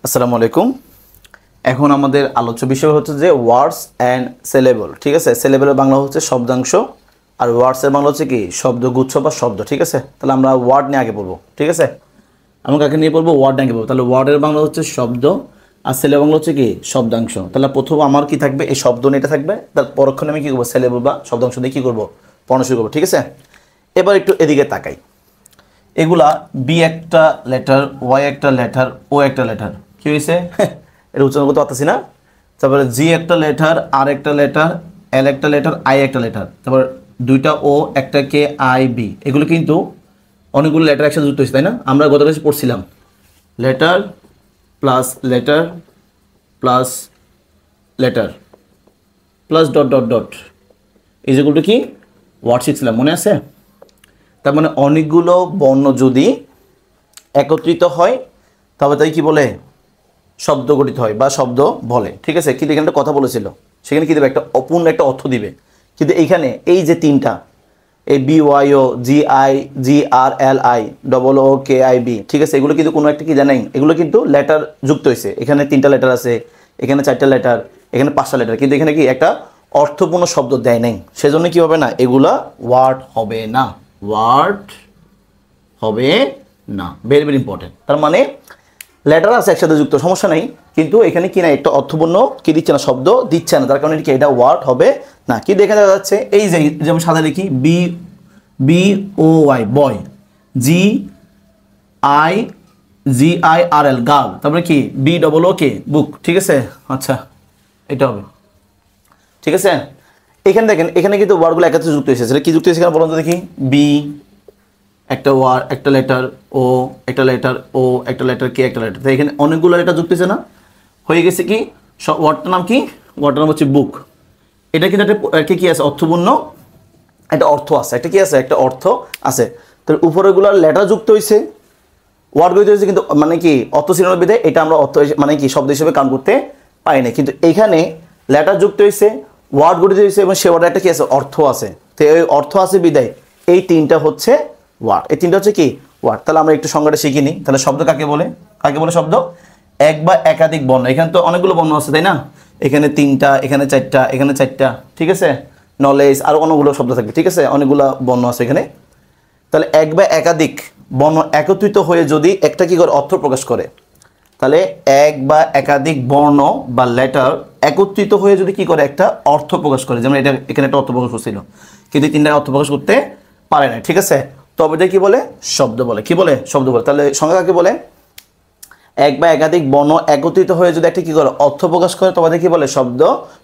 আসসালামু আলাইকুম। এখন আমাদের আলোচ্য বিষয় হচ্ছে যে ওয়ার্ডস অ্যান্ড সিলেবল। ঠিক আছে, সিলেবলের বাংলা হচ্ছে শব্দাংশ, আর ওয়ার্ডসের বাংলা হচ্ছে কি শব্দগুচ্ছ বা শব্দ। ঠিক আছে, তাহলে আমরা ওয়ার্ড নিয়ে আগে পড়বো। ঠিক আছে, আমরা কাকে নিয়ে পড়বো? ওয়ার্ড নিয়ে আগে পড়বো। তাহলে ওয়ার্ডের বাংলা হচ্ছে শব্দ, আর সিলেবল বাংলা হচ্ছে কি শব্দাংশ। তাহলে প্রথম আমার কি থাকবে? এই শব্দ নিয়ে থাকবে, তার পরক্ষণে আমি কী করবো? সিলেবল বা শব্দাংশ দিয়ে কী করবো? পড়ানো শুরু করবো। ঠিক আছে, এবার একটু এদিকে তাকাই। এগুলা বি একটা লেটার, ওয়াই একটা লেটার, ও একটা লেটার। কি হয়েছে? এটা উচ্চারণ করতে পারতেছি না। তারপরে জি একটা লেটার, আর একটা লেটার, এল একটা লেটার, আই একটা লেটার, তারপর দুইটা ও, একটা কে, আই, বি। এগুলো কিন্তু অনেকগুলো লেটার একসাথে যুক্ত হয়েছে, তাই না? আমরা গত ক্লাসে পড়ছিলাম letter plus letter plus letter plus dot dot dot, এই যেগুলো কি ওয়ার্ড শিখছিলাম, মনে আছে? তার মানে অনেকগুলো বর্ণ যদি একত্রিত হয় তবে তাই কি বলে? শব্দ গঠিত হয় বা শব্দ বলে। ঠিক আছে, কিন্তু এখানে একটা কথা বলেছিল, সেখানে কী দেবে? একটা অপূর্ণ একটা অর্থ দিবে। কিন্তু এইখানে এই যে তিনটা, এই B Y O, G I, G R L I, double O K I B, ঠিক আছে, এগুলো কিন্তু কোনো একটা কি জানেন, এগুলো কিন্তু লেটার যুক্ত হয়েছে। এখানে তিনটা লেটার আছে, এখানে চারটা লেটার, এখানে পাঁচটা লেটার, কিন্তু এখানে কি একটা অর্থপূর্ণ শব্দ দেয় নাই। সেজন্য কি হবে না? এগুলা ওয়ার্ড হবে না, ওয়ার্ড হবে না। Very very important. তার মানে লেটার আছে একসাথে যুক্ত, সমস্যা নেই, কিন্তু এখানে কি না একটা অর্থপূর্ণ কি দিচ্ছে না, শব্দ দিচ্ছে না, তার কারণে কি এটা ওয়ার্ড হবে না। কি দেখা যাচ্ছে? এই যে যেমন সাদা লিখি B, B O Y boy, G I, G I R L girl, তারপরে কি বি ডবল ও কে বুক। ঠিক আছে, আচ্ছা এটা হবে। ঠিক আছে, এখানে দেখেন, এখানে কিন্তু ওয়ার্ডগুলো একসাথে যুক্ত হয়েছে। সেটা কি যুক্ত হয়েছে এখানে বলুন তো দেখি? বি একটা ওয়ার্ড, একটা লেটার, ও একটা লেটার, ও একটা লেটার, কে একটা লেটার। তো এখানে অনেকগুলো লেটার যুক্ত হয়েছে না? হয়ে গেছে কি? ওয়ার্ডটার নাম কি? ওয়ার্ডটার নাম হচ্ছে বুক। এটা কিন্তু একটা কি আছে? অর্থপূর্ণ একটা অর্থ আছে, একটা কি আছে? একটা অর্থ আছে। তো উপরেগুলো লেটার যুক্ত হয়েছে, ওয়ার্ড গঠিত হয়েছে, কিন্তু মানে কি অর্থ ছিল না বিধায় এটা আমরা অর্থ মানে কি শব্দ হিসেবে কাউন্ট করতে পারি না। কিন্তু এইখানে লেটার যুক্ত হয়েছে, ওয়ার্ড গঠিত হয়েছে, এবং সে ওয়ার্ডের একটা কি আছে? অর্থ আছে। তো এই অর্থ আছে বিধায় এই তিনটা হচ্ছে ওয়ার্ড। এই তিনটা হচ্ছে কি? ওয়ার্ড। তাহলে আমরা একটু সংজ্ঞাটা শিখে নিই। তাহলে শব্দ কাকে বলে? কাকে বলে শব্দ? এক বা একাধিক বর্ণ। এখানে তো অনেকগুলো বর্ণ আছে, তাই না? এখানে তিনটা, এখানে চারটা, এখানে চারটা, ঠিক আছে, নলেজ, আর অনেকগুলো শব্দ থাকবে। ঠিক আছে, অনেকগুলো বর্ণ আছে এখানে। তাহলে এক বা একাধিক বর্ণ একত্রিত হয়ে যদি একটা কি করে? অর্থ প্রকাশ করে। তাহলে এক বা একাধিক বর্ণ বা লেটার একত্রিত হয়ে যদি কি করে? একটা অর্থ প্রকাশ করে। যেমন এটা এখানে একটা অর্থ প্রকাশ করছিল, কিন্তু তিনটা অর্থ প্রকাশ করতে পারে না। ঠিক আছে, তবে এটা কি বলে? শব্দ বলে। কি বলে? শব্দ বলে। তাহলে সংজ্ঞা কাকে বলে? এক বা একাধিক বর্ণ একত্রিত হয়ে যদি একটা কি করে? অর্থ প্রকাশ করে, তবে কি বলে? শব্দ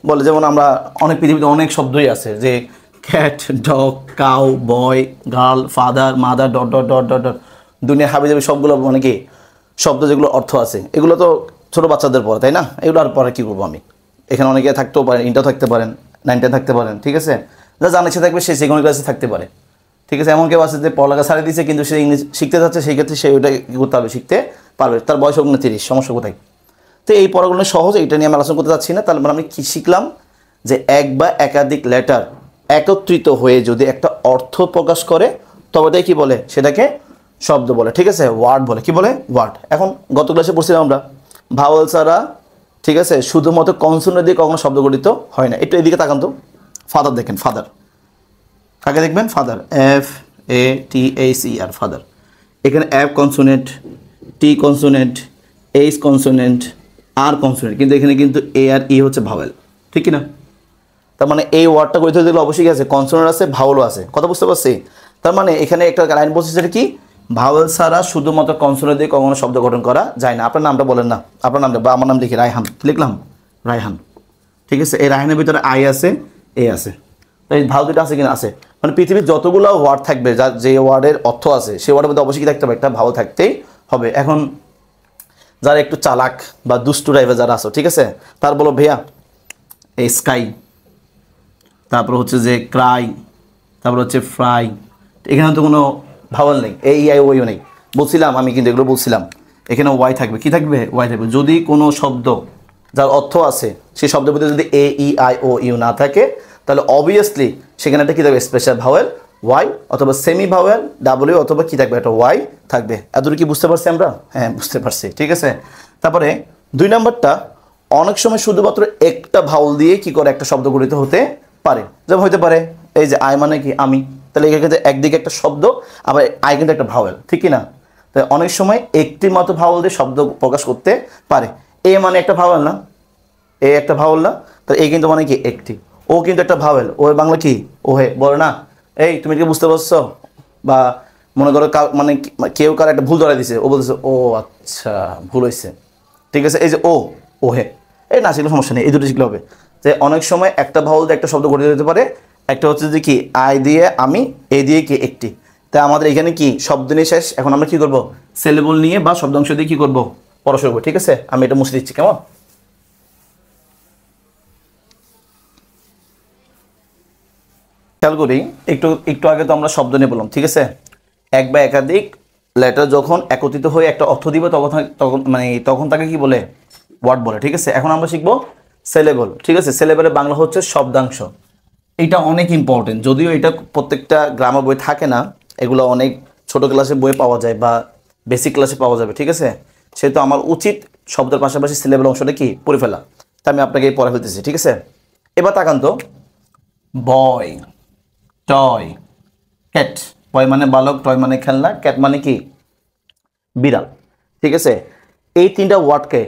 বলে। যেমন আমরা অনেক পৃথিবীতে অনেক শব্দই আছে, যে cat, dog, cow, boy, girl, father, mother, dot dot dot dot dot, দুনিয়া হাবি যাবে, সবগুলো মানে কি শব্দ, যেগুলো অর্থ আছে। এগুলো তো ছোটো বাচ্চাদের পড়ে, তাই না? এগুলো আর পরে কী করবো আমি? এখানে অনেকে থাকতেও পারেন, ইন্টার থাকতে পারেন, 9 10 থাকতে পারেন। ঠিক আছে, যা জানা ইচ্ছে থাকবে সে কোনো ক্লাসে থাকতে পারে। ঠিক আছে, এমন কেউ আছে যে পড়ালেখা ছাড়িয়ে দিচ্ছে, কিন্তু সে ইংলিশ শিখতে যাচ্ছে, সেই ক্ষেত্রে সে ওইটা কী করতে হবে? শিখতে পারবে। তার বয়স হোক না 30, সমস্যা কোথায়? তো এই পড়াগুলো সহজ, এটা নিয়ে আমি আলোচনা করতে চাচ্ছি না। তাহলে আমি কী শিখলাম? যে এক বা একাধিক লেটার একত্রিত হয়ে যদি একটা অর্থ প্রকাশ করে, তবে তাই কী বলে? সেটাকে শব্দ বলে। ঠিক আছে, ওয়ার্ড বলে। কি বলে? ওয়ার্ড। এখন গত ক্লাসে পড়ছিলাম আমরা ভাওয়াল ছাড়া, ঠিক আছে, শুধুমাত্র কনসোনেন্ট দিয়ে কখনো শব্দ গঠিত হয় না। একটু এদিকে তাকান তো। ফাদার দেখেন, ফাদার কাকে দেখবেন? Father, F A T H E R, father. এখানে F consonant, T consonant, H consonant, R consonant, কিন্তু এখানে কিন্তু এ আর ই হচ্ছে ভাওয়েল। ঠিক কি না? তার মানে এই ওয়ার্ডটা গঠিত হতে গেলে অবশ্যই আছে কনসোনেন্ট আছে, ভাওয়েলও আছে। কথা বুঝতে পারছি? তার মানে এখানে একটা লাইন বলছে, সেটা কি? ভাওয়েল ছাড়া শুধুমাত্র কনসোনেন্ট দিয়ে কখনো শব্দ গঠন করা যায় না। আপনার নামটা বলেন না, আপনার নামটা, বা আমার নাম লিখি রায়হান, লিখলাম রায়হান। ঠিক আছে, এই রায়হানের ভিতরে আই আছে, এ আছে, তাই ভাও দুটো আছে কিনা? আছে। মানে পৃথিবীর যতগুলো ওয়ার্ড থাকবে, যার যে ওয়ার্ডের অর্থ আছে, সেই ওয়ার্ডের মধ্যে অবশ্যই কি থাকতে হবে? একটা ভাও থাকতেই হবে। এখন যারা একটু চালাক বা দুষ্টু টাইপের যারা আছো, ঠিক আছে, তার বলো ভাইয়া এই স্কাই, তারপর হচ্ছে যে ক্রাই, তারপর হচ্ছে ফ্রাই, এখানে তো কোনো ভাওয়াল নেই, এ ই আই ওইও নেই। বলছিলাম আমি, কিন্তু এগুলো বলছিলাম এখানে ওয়াই থাকবে। কি থাকবে? ওয়াই থাকবে। যদি কোনো শব্দ যার অর্থ আছে, সেই শব্দের মধ্যে যদি এ ই আই ও ইউ না থাকে, তাহলে অবভিয়াসলি সেখানে একটা কী থাকবে? স্পেশাল ভাওয়েল ওয়াই, অথবা সেমি ভাওয়েল ডাব্লিউ, অথবা কী থাকবে? একটা ওয়াই থাকবে। এতটুকু কি বুঝতে পারছি আমরা? হ্যাঁ, বুঝতে পারছি। ঠিক আছে, তারপরে 2 নাম্বারটা অনেক সময় শুধুমাত্র একটা ভাওয়াল দিয়ে কি করে একটা শব্দ গঠিত হতে পারে। যেমন হতে পারে এই যে আই মানে কি আমি, তাহলে এখানে কিন্তু একদিকে একটা শব্দ, আবার আই কিন্তু একটা ভাওয়াল, ঠিক কি না? তাই অনেক সময় একটি মাত্র ভাওয়াল দিয়ে শব্দ প্রকাশ করতে পারে। এ মানে একটা ভাওয়াল না, এ একটা ভাওয়াল না, তাহলে এ কিন্তু মানে কি একটি। ও কিন্তু একটা ভাওয়াল, ও বাংলা কি ওহে, বলে না এই তুমি কি বুঝতে পারছো? বা মনে করো মানে কেউ কার একটা ভুল ধরা দিছে, ও বলতেছে ও আচ্ছা ভুল হয়েছে, ঠিক আছে। এই যে ও ওহে, এই না শিখলে সমস্যা নেই, এই দুটো শিখলে হবে। যে অনেক সময় একটা ভাওয়াল দিয়ে একটা শব্দ গঠিত হতে পারে। একটা হচ্ছে যে কি আই দিয়ে আমি, এ দিয়ে কি একটি। তাই আমাদের এখানে কি শব্দ নিয়ে শেষ। এখন আমরা কি করব, সিলেবল নিয়ে বা শব্দাংশ দিয়ে কি করব, পড়াশোনা করবো, ঠিক আছে। আমি এটা মুছে দিচ্ছি, কেমন? খেয়াল করি, একটু একটু আগে তো আমরা শব্দ নিয়ে বললাম, ঠিক আছে। এক বা একাধিক লেটার যখন একত্রিত হয়ে একটা অর্থ দিবে তখন তখন মানে তখন তাকে কি বলে, ওয়ার্ড বলে, ঠিক আছে। এখন আমরা শিখবো সিলেবল, ঠিক আছে। সিলেবলের বাংলা হচ্ছে শব্দাংশ। এটা অনেক ইম্পর্টেন্ট, যদিও এটা প্রত্যেকটা গ্রামার বই থাকে না, এগুলো অনেক ছোট ক্লাসের বই পাওয়া যায় বা বেসিক ক্লাসে পাওয়া যাবে, ঠিক আছে। সেহেতু আমার উচিত শব্দের পাশাপাশি সিলেবল অংশটা কি পড়ে ফেলা। তা আমি আপনাকে পড়ে ফেলতেছি, ঠিক আছে। এবার তাকান তো, বয়, টয়, ক্যাট। বয় মানে বালক, টয় মানে খেলনা, ক্যাট মানে কি বিড়াল, ঠিক আছে। এই তিনটা ওয়ার্ডকে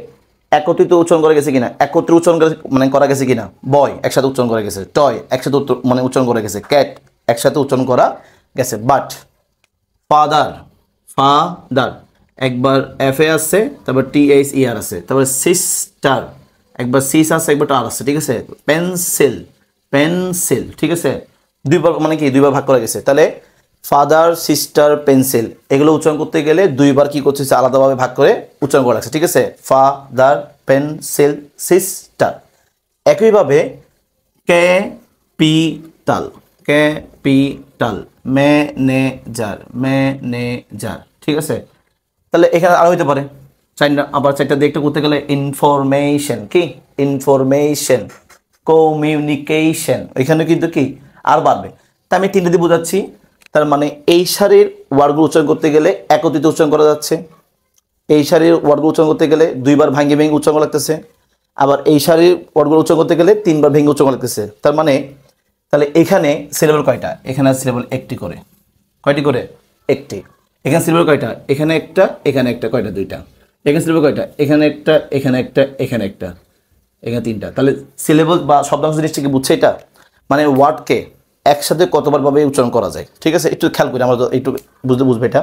একত্রিত উচ্চারণ করা গেছে কিনা, একত্রে উচ্চারণ মানে করা গেছে কিনা। বয় একসাথে উচ্চারণ করা গেছে, টয় একসাথে মানে উচ্চারণ করা গেছে, ক্যাট একসাথে উচ্চারণ করা গেছে। বাট ফাদার, ফাদার একবার এফ এ আছে, তারপর টি এইচ ই আর আছে, তারপর সিস্টার একবার সিস আছে, একবার টার আছে, ঠিক আছে। পেন্সিল, পেন্সিল, ঠিক আছে। দুইবার মানে কি দুইবার ভাগ করা গেছে। তাহলে ফাদার, সিস্টার, পেন্সিল এগুলো উচ্চারণ করতে গেলে দুইবার কি করছে, আলাদাভাবে ভাগ করে উচ্চারণ করা লাগছে, ঠিক আছে। Father, pencil, sister. একইভাবে ক্যাপিটাল, ক্যাপিটাল, ম্যানেজার, ম্যানেজার, ঠিক আছে। তাহলে এখানে আরো হইতে পারে চারটা, আবার চারটা দিয়ে একটা করতে গেলে ইনফরমেশন, কি ইনফরমেশন, কমিউনিকেশন, এখানে কিন্তু কি আর বাড়বে। তা আমি তিনটে দিয়ে বোঝাচ্ছি। তার মানে এই সারির ওয়ার্ডগুলো উচ্চারণ করতে গেলে একত্রিত উচ্চারণ করা যাচ্ছে, এই সারির ওয়ার্ডগুলো উচ্চারণ করতে গেলে দুইবার ভাঙ্গে ভেঙে উচ্চারণ করা লাগতেছে, আবার এই সারির ওয়ার্ডগুলো উচ্চারণ করতে গেলে তিনবার ভেঙে উচ্চারণ করা লাগতেছে। তার মানে তাহলে এখানে সিলেবল কয়টা, এখানে সিলেবল একটি করে, কয়টি করে, একটি। এখানে সিলেবল কয়টা, এখানে একটা, এখানে একটা, কয়টা, দুইটা। এখানে সিলেবল কয়টা, এখানে একটা, এখানে একটা, এখানে একটা, এখানে তিনটা। তাহলে সিলেবল বা শব্দাংশ জিনিসটা কি বুঝছে, এটা মানে ওয়ার্ডকে একসাথে কতবার ভাবে উচ্চারণ করা যায়, ঠিক আছে। একটু খেয়াল করি, আমরা একটু বুঝবে এটা।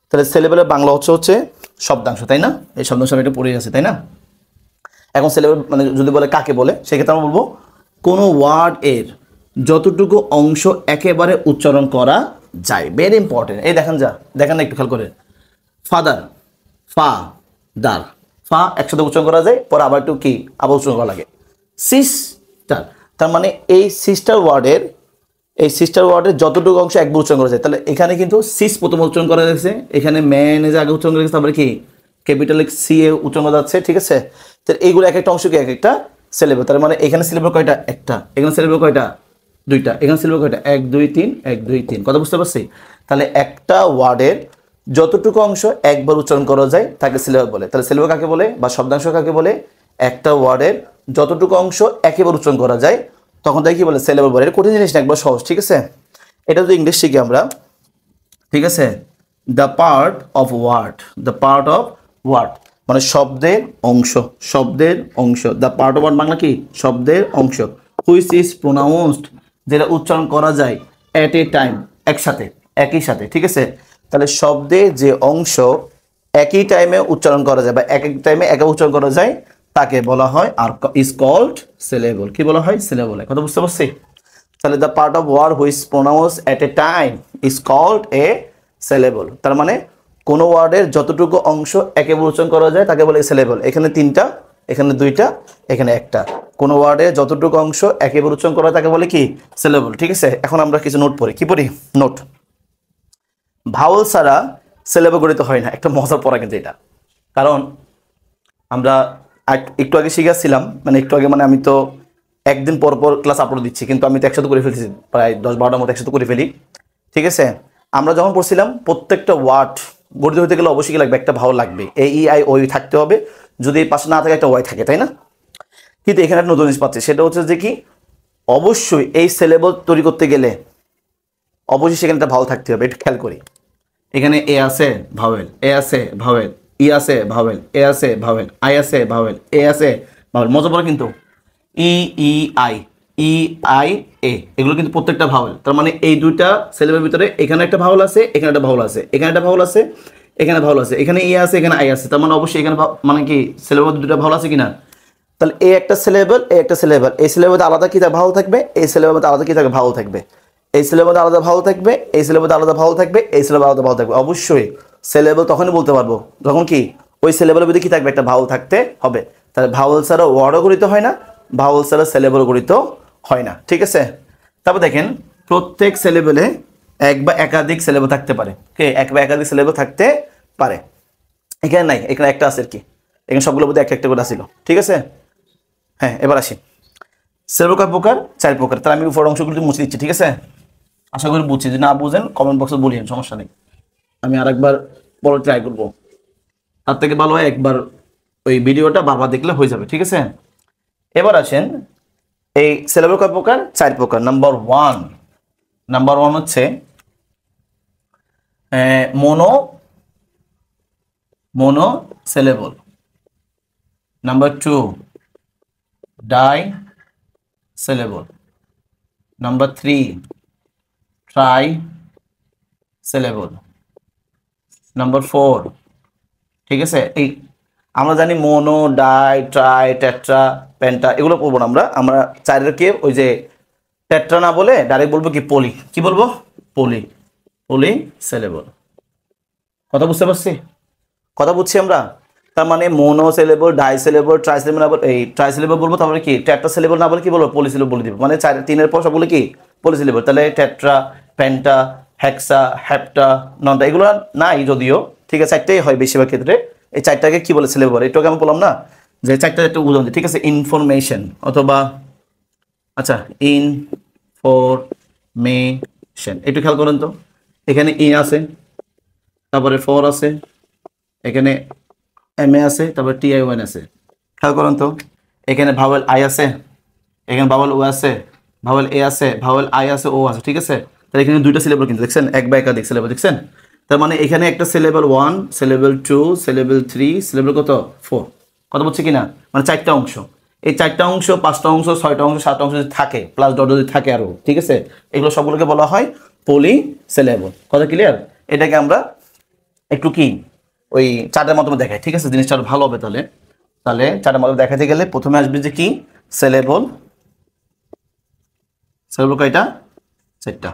তাহলে সিলেবলের বাংলা হচ্ছে শব্দাংশ, তাই না। এই শব্দাংশ আমি এটা পড়ে আছে, তাই না। এখন সিলেবল মানে যদি বলে কাকে বলে, সেক্ষেত্রে আমরা বলবো কোনো ওয়ার্ড এর যতটুকু অংশ একেবারে উচ্চারণ করা যায়। Very important. এই দেখেন দেখেন না একটু খেয়াল করে, ফাদার, ফা দার, ফা একসাথে উচ্চারণ করা যায়, পরে আবার একটু কি আবার উচ্চারণ করা লাগে। সিস্টার, তার মানে এই সিস্টার ওয়ার্ডের যতটুকু অংশ একবার উচ্চারণ করা যায়। তাহলে এখানে কিন্তু সিস প্রথম উচ্চারণ করা গেছে, এখানে ম্যানেজ আগে উচ্চারণ করা গেছে, তারপরে কি ক্যাপিটাল সি এ উচ্চারণ করা যাচ্ছে, ঠিক আছে। তাহলে এইগুলো এক একটা অংশকে এক একটা সিলেবল। তার মানে এখানে সিলেবল কয়টা, একটা। এখানে সিলেবল কয়টা, দুইটা। এখানে সিলেবল কয়টা, 1 2 3, 1 2 3। কথা বুঝতে পারছি। তাহলে একটা ওয়ার্ডের যতটুকু অংশ একবার উচ্চারণ করা যায় তাকে সিলেবল বলে। তাহলে সিলেবল কাকে বলে বা শব্দাংশ কাকে বলে, একটা ওয়ার্ডের যতটুকু অংশ একেবার উচ্চারণ করা যায় তখন তাকে কি বলে, সিলেবল বলে। এটা কঠিন জিনিস না, একবার সহজ, ঠিক আছে। এটা যদি ইংলিশ শিখি আমরা, ঠিক আছে। The part of word, the part of word মানে শব্দের অংশ, শব্দের অংশ। The part of word Bangla কি শব্দের অংশ। হুইচ ইজ প্রোনাউন্সড, যেটা উচ্চারণ করা যায় এট এ টাইম, একসাথে, একই সাথে, ঠিক আছে। তাহলে শব্দের যে অংশ একই টাইমে উচ্চারণ করা যায় বা এক এক টাইমে একা উচ্চারণ করা যায় তাকে বলা হয় আর ইজ কল্ড সিলেবল। কি বলা হয়, সিলেবল। কথা বুঝতে পারছি। তাহলে the part of word which pronounce at a time is called a syllable. তার মানে কোন ওয়ার্ডের যতটুকু অংশ একেবারে উচ্চারণ করা যায় তাকে বলে সিলেবল। এখানে তিনটা, এখানে দুইটা, এখানে একটা। কোন ওয়ার্ডের যতটুকু অংশ একেবারে উচ্চারণ করা তাকে বলে কি সিলেবল, ঠিক আছে। এখন আমরা কিছু নোট পড়ি, কি পড়ি, নোট। ভাওয়াল ছাড়া সিলেবল গঠিত হয় না। একটা মজার পড়া কিন্তু এটা, কারণ আমরা একটু আগে শিখেছিলাম, মানে একটু আগে মানে আমি তো একদিন পর পর ক্লাস আপলোড দিচ্ছি, কিন্তু আমি তো একসাথে করে ফেলছি, প্রায় 10-12টার মতো একসাথে করে ফেলি, ঠিক আছে। আমরা যখন পড়ছিলাম প্রত্যেকটা ওয়ার্ড গঠিত হতে গেলে অবশ্যই লাগবে একটা ভাওয়াল লাগবে, এ ই আই ও থাকতে হবে, যদি এই পাশে না থাকে একটা ওয়াই থাকে, তাই না? কিন্তু এখানে একটা নতুন জিনিস পাচ্ছি, সেটা হচ্ছে যে কি অবশ্যই এই সিলেবল তৈরি করতে গেলে অবশ্যই সেখানে একটা ভাওয়েল থাকতে হবে। একটু খেয়াল করি, এখানে এ আছে ভাওয়েল, এ আছে ভাওয়েল, ই আছে ভাওয়েল, এ আছে ভাওয়েল, আই আছে ভাওয়েল, এ আছে ভাওয়েল। মজা পড়ে কিন্তু ই E I, E I A, এগুলো কিন্তু প্রত্যেকটা ভাওয়েল। তার মানে এই দুইটা সিলেবেলের ভিতরে এখানে একটা ভাওয়েল আছে, এখানে একটা ভাওয়েল আছে, এখানে একটা ভাওয়েল আছে, এখানে ভাওয়েল আছে, এখানে ই আছে, এখানে আই আছে। তার মানে অবশ্যই এখানে মানে কি সিলেবেলের দুটো ভাওয়েল আছে কিনা? তাহলে এ একটা সিলেবল, এ একটা সিলেবল, এই সিলেবলে আলাদা কি ভাওয়েল থাকবে, এই সিলেবলে আলাদা কি থাকবে ভাওয়েল থাকবে, এই সিলেবলে আলাদা ভাওয়েল থাকবে, এই সিলেবলে আলাদা ভাওয়েল থাকবে, এই সিলেবলে আলাদা ভাওয়েল থাকবে। অবশ্যই সিলেবল তখনই বলতে পারবো যখন কি ওই সিলেবলের ভিতরে কি থাকবে, একটা ভাওয়েল থাকতে হবে। তাহলে ভাওয়েল ছাড়া ওয়ার্ডও গঠিত হয় না, ভাওয়েল ছাড়া সিলেবল গঠিত হয় না, ঠিক আছে? তারপর দেখেন প্রত্যেক সিলেবলে এক বা একাধিক সিলেবল থাকতে পারে, কে এক বা একাধিক সিলেবল থাকতে পারে। এখানে নাই, এখানে একটা আছে আর কি, এখানে সবগুলোর মধ্যে একটা একটা করে আসছিল, ঠিক আছে? হ্যাঁ, এবার আসি সিলেবল কয় প্রকার, 4 প্রকার। তাহলে আমি উপর অংশগুলো মুছে দিচ্ছি, ঠিক আছে? আশা করি বুঝছি, যদি না বুঝেন কমেন্ট বক্সে বলিয়েন, সমস্যা নেই, আমি আরেকবার পরে ট্রাই করবো। তার থেকে ভালো হয় একবার ওই ভিডিওটা বারবার দেখলে হয়ে যাবে, ঠিক আছে? এবার আসেন এই সিলেবল কয় প্রকার, 4 প্রকার। নাম্বার ওয়ান হচ্ছে monosyllable. Number 2 disyllable. Number 3 trisyllable. Number 4, ঠিক আছে? এই আমরা জানি mono, di, tri, tetra, penta, এগুলো পড়বো না আমরা চারেরকে ওই যে টেট্রা না বলে ডাইরেক্ট বলবো কি পলি, কি বলবো পলি সিলেবল। কথা বুঝতে পারছি? কথা বুঝছি আমরা? তার মানে mono syllable, die syllable, try syllable না বলে এই ট্রাই সিলেবল বলবো, তারপরে কি টেট্রা সিলেবল না বলে কি বলবো পলি সিলেবল বলে দিব। মানে 3-এর পর সবগুলো কি পলি সিলেবল। তাহলে টেট্রা, পেন্টা, হেক্সা, হেপ্টা, নন্টা এগুলো নাই যদিও, ঠিক আছে? 4টাই হয় বেশিরভাগ ক্ষেত্রে। এই 4টাকে কি বলে সিলেবল, এটাকে আমি বললাম না যে 4টা একটা উদাহরণ দিই, ঠিক আছে? ইনফরমেশন অথবা আচ্ছা ইনফরমেশন, একটু খেয়াল করেন তো, এখানে ই আছে, তারপরে 4 আছে, এখানে এম এ আছে, তারপরে টি আই ওয়ান আছে। খেয়াল করেন তো, এখানে ভাওয়েল আই আছে, এখানে ভাওয়েল ও আছে, ভাওয়েল এ আছে, ভাওয়েল আই আছে, ও আছে, ঠিক আছে? তাহলে এখানে দুইটা সিলেবল কিন্তু দেখছেন, এক বা একাধিক সিলেবল দেখছেন। তার মানে এখানে একটা সিলেবল 1, সিলেবল 2, সিলেবল 3, সিলেবল কত 4। কথা বলছে কিনা? মানে 4টা অংশ। এই 4টা অংশ, 5টা অংশ, 6টা অংশ, 7টা অংশ যদি থাকে, প্লাস ডট যদি থাকে আরো, ঠিক আছে? এগুলো সবগুলোকে বলা হয় পলি সিলেবল। কথা ক্লিয়ার? এটাকে আমরা একটু কি ওই চার্টের মাধ্যমে দেখাই, ঠিক আছে? জিনিসটা আরো ভালো হবে। তাহলে চার্টের মাধ্যমে দেখাতে গেলে প্রথমে আসবে যে কি সিলেবল কয়টা, 4টা,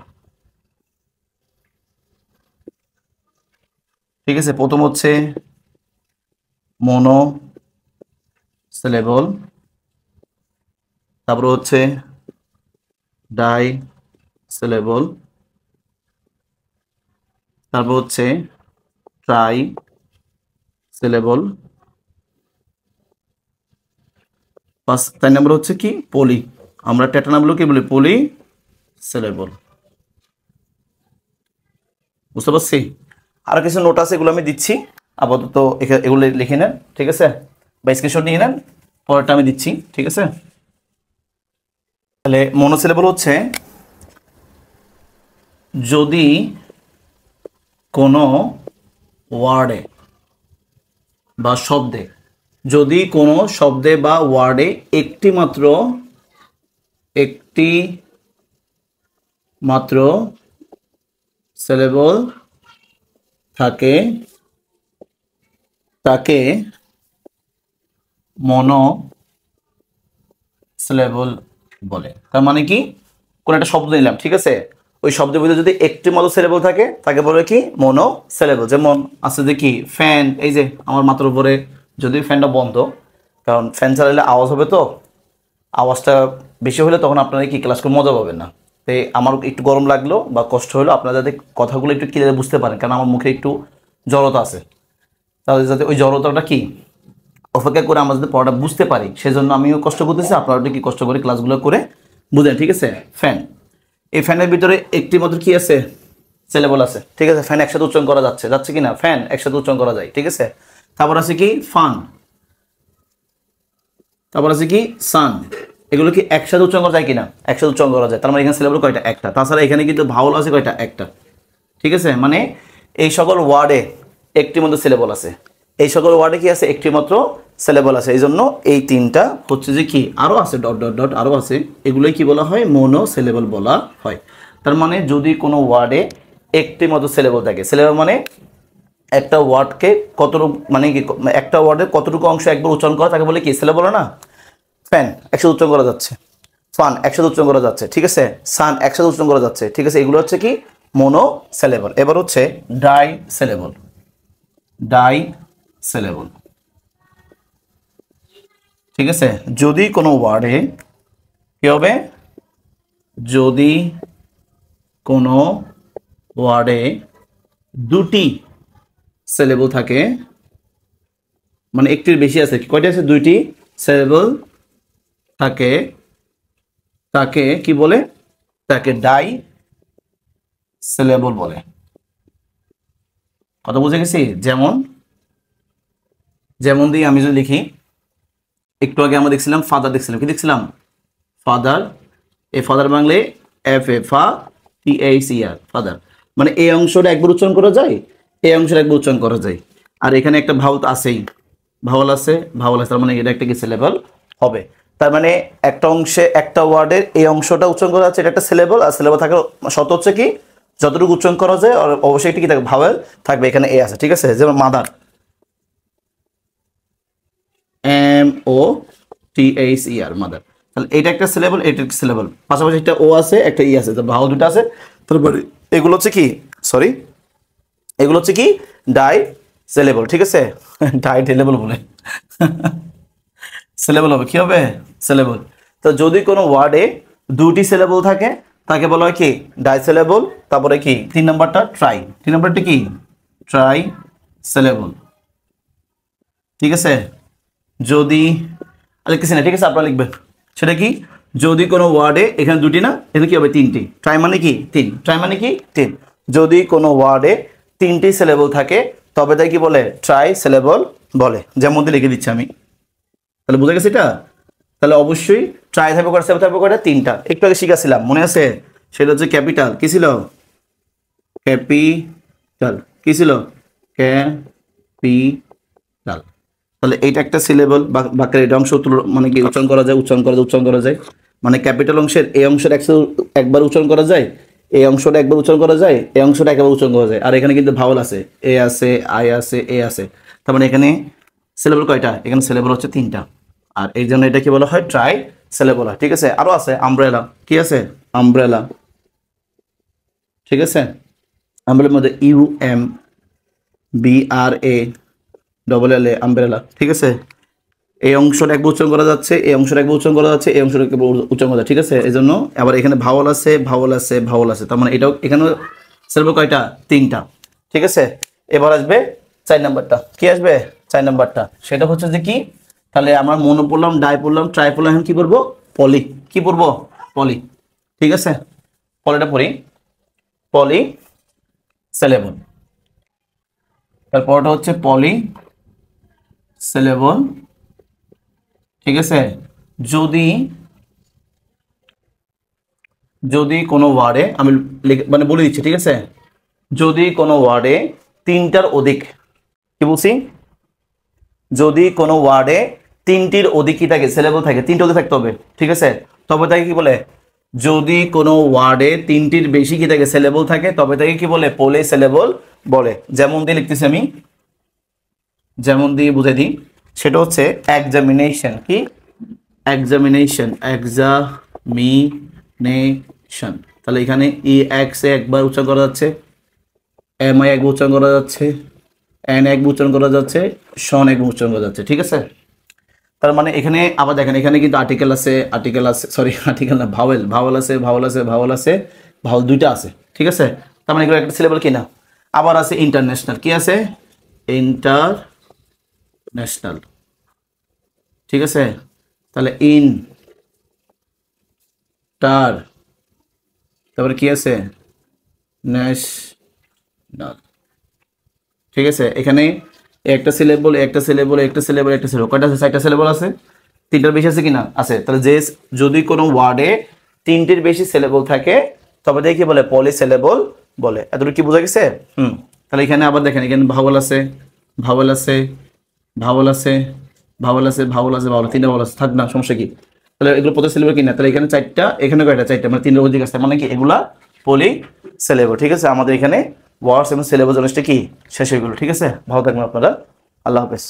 ঠিক আছে? প্রথম হচ্ছে মোনো সিলেবল, তারপর হচ্ছে ডাই সিলেবল, তারপর হচ্ছে ট্রাই সিলেবল, 4 নম্বর হচ্ছে কি পলি, আমরা টেট্রা নামগুলো কি বলি পলি সিলেবল। বুঝতে পারছি? আরো কিছু নোট আছে, এগুলো আমি দিচ্ছি আপাতত, এগুলো লিখে নেন, ঠিক আছে? বা স্ক্রিনশট নিয়ে নেন, পরেরটা আমি দিচ্ছি, ঠিক আছে? তাহলে মনোসিলেবল হচ্ছে যদি কোনো ওয়ার্ডে বা শব্দে, যদি কোনো শব্দে বা ওয়ার্ডে একটি মাত্র সিলেবল থাকে, তাকে মনো সিলেবল বলে। তার মানে কি কোন একটা শব্দ নিলাম, ঠিক আছে? ওই শব্দের ভিতরে যদি একটি মাত্র সিলেবল থাকে তাকে বলে কি মনো সিলেবল। যেমন আছে যে কি ফ্যান, এই যে আমার মাথার উপরে, যদি ফ্যানটা বন্ধ, কারণ ফ্যান চালালে আওয়াজ হবে, তো আওয়াজটা বেশি হলে তখন আপনারা কি ক্লাস করে মজা পাবেন না। তাই আমার একটু গরম লাগলো বা কষ্ট হলো, আপনারা যাতে কথাগুলো একটু ক্লিয়ার বুঝতে পারেন, কারণ আমার মুখে একটু জড়তা আছে, তাহলে যাতে ওই জড়তাটা কি অপেক্ষা করে আমরা যদি পড়াটা বুঝতে পারি, সেজন্য আমিও কষ্ট করতেছি, আপনারা কি কষ্ট করে ক্লাসগুলো করে বুঝেন, ঠিক আছে? ফ্যান, এই ফ্যানের ভিতরে একটি মাত্র কি আছে সিলেবল আছে, ঠিক আছে? ফ্যান একসাথে উচ্চারণ করা যাচ্ছে কি না? ফ্যান একসাথে উচ্চারণ করা যায়, ঠিক আছে? তারপর আছে কি ফান, তারপর আছে কি সান, এগুলো কি একসাথে উচ্চারণ করা যায় কিনা? একসাথে উচ্চারণ করা যায়। তার মানে এখানে সিলেবল কয়টা? একটা। তাছাড়া এখানে কিন্তু ভাওয়াল আছে কয়টা? একটা। ঠিক আছে, মানে এই সকল ওয়ার্ডে একটি মাত্র সিলেবল আছে, এই সকল ওয়ার্ডে কি আছে? একটি মাত্র সিলেবল আছে। এই জন্য এই তিনটা হচ্ছে যে কি, আরও আছে ডট ডট ডট, আরও আছে, এগুলোই কি বলা হয়? মোনো সিলেবল বলা হয়। তার মানে যদি কোনো ওয়ার্ডে একটি মাত্র সিলেবল থাকে, সিলেবল মানে একটা ওয়ার্ডকে কতটুকু, মানে কি একটা ওয়ার্ডের কতটুকু অংশ একবার উচ্চারণ করা তাকে বলে কি? সিলেবল না? ফ্যান একসাথে উচ্চারণ করা যাচ্ছে, ফান একসাথে উচ্চারণ করা যাচ্ছে, ঠিক আছে, সান একসাথে উচ্চারণ করা যাচ্ছে, ঠিক আছে, এগুলো হচ্ছে কি মোনো সিলেবল। এবার হচ্ছে ডাই সিলেবল। ডাই সিলেবল, ঠিক আছে, যদি কোনো ওয়ার্ডে কি হবে? যদি কোনো ওয়ার্ডে দুটি সিলেবল থাকে, মানে একটির বেশি আছে, কয়টা আছে? দুইটি সিলেবল থাকে, তাকে কি বলে? তাকে ডাই সিলেবল বলে। কথা বুঝে গেছি? যেমন যেমন দিয়ে আমি যদি লিখি, একটু আগে আমরা দেখছিলাম ফাদার, দেখছিলাম কি দেখছিলাম? ফাদার, এই ফাদার বাংলে এফ এ ফা টি এইচ ই আর, ফাদার, মানে এই অংশটা একবার উচ্চারণ করা যায়, এই অংশটা একবার উচ্চারণ করা যায়। আর এখানে একটা ভাওয়াল তো আছেই, ভাওয়াল আছে, ভাওয়াল আছে, তার মানে এটা একটা কি সিলেবল হবে। তার মানে একটা অংশে, একটা ওয়ার্ডের এই অংশটা উচ্চারণ করা যাচ্ছে, এটা একটা সিলেবল। আর সিলেবল থাকার শর্ত হচ্ছে কি? যতটুকু উচ্চারণ করা যায় অবশ্যই একটা কি থাকবে? ভাওয়াল থাকবে। এখানে এ আছে, ঠিক আছে, যেমন mother, M O T H E R, mother, তাহলে এটা একটা সিলেবল, এটা একটা সিলেবল, পাশাপাশি একটা ও আছে, একটা ই আছে, তো ভাওয়াল দুটো আছে। তারপরে এগুলো হচ্ছে কি, সরি, এগুলো হচ্ছে কি ডাই সিলেবল, ঠিক আছে, ডাই সিলেবল বলে সিলেবল হবে, কি হবে? সিলেবল। তো যদি কোনো ওয়ার্ডে দুটি সিলেবল থাকে তাকে বলা হয় কি? Die syllable. তারপরে কি 3 নাম্বারটা? ট্রাই। 3 নাম্বারটা কি? ট্রাই সিলেবল, ঠিক আছে। যদি লিখতেছি না, ঠিক আছে, আপনারা লিখবেন। সেটা কি? যদি কোনো ওয়ার্ডে, এখানে দুটি না, এখানে কি হবে? তিনটি। ট্রাই মানে কি? তিন। ট্রাই মানে কি? তিন। যদি কোনো ওয়ার্ডে তিনটি সিলেবল থাকে তবে তাই কি বলে? ট্রাই সিলেবল বলে। যেমন মধ্যে লিখে দিচ্ছি আমি, তাহলে বুঝা গেছে এটা? তাহলে অবশ্যই ট্রাই থাকবে কয়টা? সিলেবল থাকবে কয়টা? তিনটা। একটু আগে শিখাছিলাম, মনে আছে? সেটা হচ্ছে ক্যাপিটাল, কি ছিল? ক্যাপিটাল, কি ছিল? ক্যাপিটাল। তাহলে এইটা একটা সিলেবল, বাক্যের এটা অংশ মানে কি উচ্চারণ করা যায়, উচ্চারণ করা যায়, মানে ক্যাপিটাল অংশের এই অংশের একবার উচ্চারণ করা যায়, এই অংশটা একবার উচ্চারণ করা যায়, এই অংশটা একবার উচ্চারণ করা যায়। আর এখানে কিন্তু ভাওয়াল আছে, এ আছে, আই আছে, এ আছে, তার মানে এখানে সিলেবল কয়টা? এখানে সিলেবল হচ্ছে তিনটা। আর এই জন্য এটা কি বলা হয়? ট্রাই সিলেবল হয়, ঠিক আছে। আরো আছে আমব্রেলা, কি আছে? আমব্রেলা, ঠিক আছে, আমব্রেলার মধ্যে U M B R A double L A, umbrella, ঠিক আছে। এই অংশটা একবার উচ্চারণ করা যাচ্ছে, এই অংশটা একবার উচ্চারণ করা যাচ্ছে, এই অংশটা একবার উচ্চারণ করা যাচ্ছে, ঠিক আছে। এই জন্য আবার এখানে ভাওয়াল আছে, ভাওয়াল আছে, ভাওয়াল আছে, তার মানে এটাও এখানে সিলেবল কয়টা? তিনটা, ঠিক আছে। এবার আসবে 4 নাম্বারটা, কি আসবে? 4 নাম্বারটা, সেটা হচ্ছে যে কি? তাহলে আমরা মনো পড়লাম, ডাই পড়লাম, ট্রাই পড়লাম, এখন কি পড়বো? পলি, কি পড়বো? পলি, ঠিক আছে। পলিটা পড়ি, পলি সিলেবল। তারপরটা হচ্ছে পলি সিলেবল, ঠিক আছে। যদি যদি কোনো ওয়ার্ডে, আমি মানে বলে দিচ্ছি, ঠিক আছে, যদি কোনো ওয়ার্ডে তিনটার অধিক, কি বলছি? যদি কোনো ওয়ার্ডে তিনটির অধিক কি থাকে? সিলেবল থাকে, তিনটে অধিক থাকতে হবে, ঠিক আছে, তবে তাকে কি বলে? যদি কোনো ওয়ার্ডে তিনটির বেশি কি থাকে? সিলেবল থাকে, তবে তাকে কি বলে? পলি সিলেবল বলে। যেমন দিয়ে লিখতেছি আমি, যেমন দিয়ে বুঝাই দিই, সেটা হচ্ছে এক্সামিনেশন, কি? এক্সামিনেশন, এক্সামিনেশন, তাহলে এখানে ই এক্স এ একবার উচ্চারণ করা যাচ্ছে, এম আই একবার উচ্চারণ করা যাচ্ছে, এন একবার উচ্চারণ করা যাচ্ছে, শন একবার উচ্চারণ করা যাচ্ছে, ঠিক আছে। তার মানে এখানে আবার দেখেন, এখানে কিন্তু আর্টিকেল আছে, সরি আর্টিকেল না, ভাওয়েল, ভাওয়াল আছে, ভাওয়াল আছে, ভাওয়াল আছে, ভাওয়াল দুইটা আছে, ঠিক আছে। তার মানে এগুলো একটা সিলেবল কিনা। আবার আছে ইন্টারন্যাশনাল, কি আছে? ইন্টারন্যাশনাল, ঠিক আছে। তাহলে তারপরে কি আছে? ন্যাশনাল, ঠিক আছে। এখানে একটা সিলেবল, একটা সিলেবল, একটা সিলেবল, একটা সিলেবল, কয়টা আছে? 4টা সিলেবল আছে। তিনটার বেশি আছে কিনা? আছে। তাহলে যে যদি কোনো ওয়ার্ডে তিনটির বেশি সিলেবল থাকে তবে দেখি কি বলে? পলিসিলেবল বলে। এতটুকু কি বোঝা গেছে? তাহলে এখানে আবার দেখেন, এখানে ভাওয়াল আছে, ভাওয়াল আছে, ভাওয়াল আছে, ভাওয়াল আছে, ভাওয়াল আছে, ভাওয়াল, তিনটা ভাওয়াল আছে, থাক না, সমস্যা কি? তাহলে এগুলো প্রতি সিলেবল কিনা? তাহলে এখানে চারটা, এখানে কয়টা? চারটা, মানে তিনটা অধিক আছে, মানে কি এগুলা পলিসিলেবল। ঠিক আছে, আমাদের এখানে ওয়ার্ডস এবং সিলেবল জিনিসটা কি শেষ হয়ে গেল। ঠিক আছে, ভালো থাকবেন আপনারা, আল্লাহ হাফেজ।